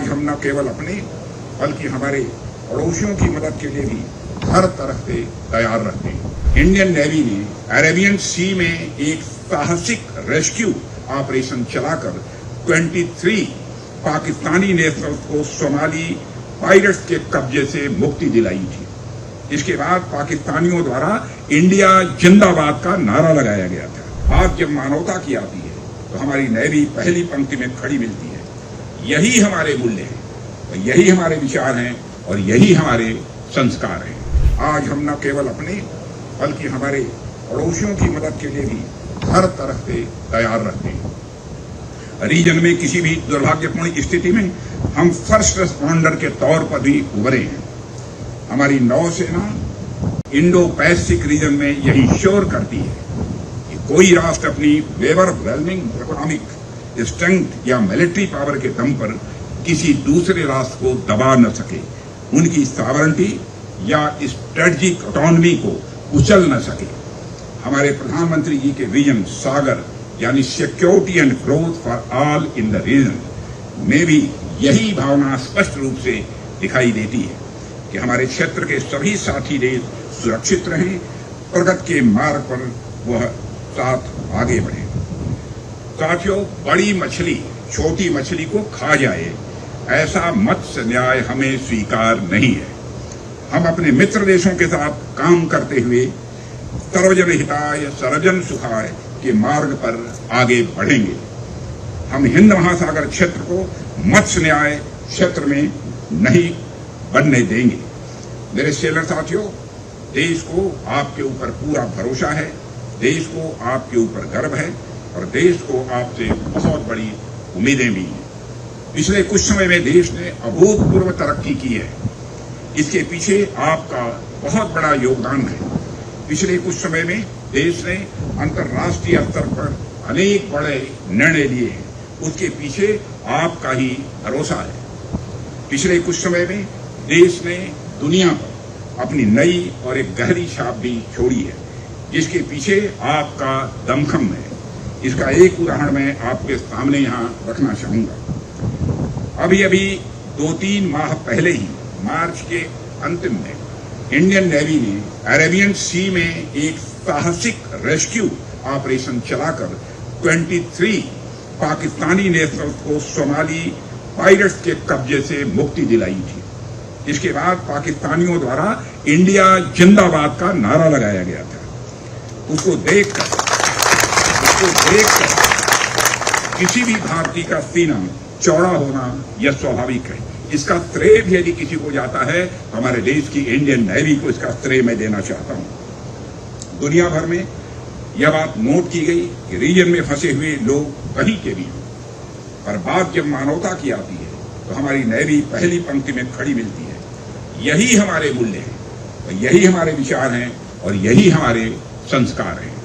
आज हम न केवल अपने बल्कि हमारे पड़ोसियों की मदद के लिए भी हर तरह से तैयार रहते हैं। इंडियन नेवी ने अरेबियन सी में एक साहसिक रेस्क्यू ऑपरेशन चलाकर 23 पाकिस्तानी नेशनल्स को सोमाली पायरेट्स के कब्जे से मुक्ति दिलाई थी। इसके बाद पाकिस्तानियों द्वारा इंडिया जिंदाबाद का नारा लगाया गया था। आज जब मानवता की आती है तो हमारी नेवी पहली पंक्ति में खड़ी मिलती है। यही हमारे मूल्य हैं, यही हमारे विचार हैं और यही हमारे संस्कार हैं। आज हम न केवल अपने बल्कि हमारे पड़ोसियों की मदद के लिए भी हर तरह से तैयार रहते हैं। रीजन में किसी भी दुर्भाग्यपूर्ण स्थिति में हम फर्स्ट रिस्पॉन्डर के तौर पर भी उभरे हैं। हमारी नौसेना इंडो पैसिफिक रीजन में यही श्योर करती है कि कोई राष्ट्र अपनी ओवरवेलमिंग इकोनॉमिक स्ट्रेंथ या मिलिट्री पावर के दम पर किसी दूसरे राष्ट्र को दबा न सके, उनकी सॉवरेनिटी या स्ट्रेटजिक ऑटोनॉमी को कुचल न सके। हमारे प्रधानमंत्री जी के विजन सागर यानी security and growth for all in the region में भी यही भावना स्पष्ट रूप से दिखाई देती है कि हमारे क्षेत्र के सभी साथी देश सुरक्षित रहें, प्रगति के मार्ग पर वह साथ आगे बढ़े। साथियों, बड़ी मछली छोटी मछली को खा जाए, ऐसा मत्स्य न्याय हमें स्वीकार नहीं है। हम अपने मित्र देशों के साथ काम करते हुए सर्वजन हिताय सर्वजन सुखाय के मार्ग पर आगे बढ़ेंगे। हम हिंद महासागर क्षेत्र को मत्स्य न्याय क्षेत्र में नहीं बनने देंगे। मेरे सेलर साथियों, देश को आपके ऊपर पूरा भरोसा है, देश को आपके ऊपर गर्व है और देश को आपसे बहुत बड़ी उम्मीदें भी हैं। पिछले कुछ समय में देश ने अभूतपूर्व तरक्की की है। इसके पीछे आपका बहुत बड़ा योगदान है। पिछले कुछ समय में देश ने अंतर्राष्ट्रीय स्तर पर अनेक बड़े निर्णय लिए हैं, उसके पीछे आपका ही भरोसा है। पिछले कुछ समय में देश ने दुनिया पर अपनी नई और एक गहरी छाप भी छोड़ी है, जिसके पीछे आपका दमखम है। इसका एक उदाहरण मैं आपके सामने यहां रखना चाहूंगा। अभी 2-3 माह पहले ही मार्च के अंतिम में इंडियन नेवी ने अरेबियन सी में एक साहसिक रेस्क्यू ऑपरेशन चलाकर 23 पाकिस्तानी नेशनल्स को सोमाली पायरेट्स के कब्जे से मुक्ति दिलाई थी। इसके बाद पाकिस्तानियों द्वारा इंडिया जिंदाबाद का नारा लगाया गया था। उसको देखकर किसी भी भारतीय का सीना चौड़ा होना यह स्वाभाविक है। इसका श्रेय भी यदि किसी को जाता है, हमारे देश की इंडियन नेवी को इसका श्रेय मैं देना चाहता हूं। दुनिया भर में यह बात नोट की गई कि रीजन में फंसे हुए लोग कहीं के भी हों, पर बात जब मानवता की आती है तो हमारी नेवी पहली पंक्ति में खड़ी मिलती है। यही हमारे मूल्य हैं, यही हमारे विचार हैं और यही हमारे संस्कार हैं।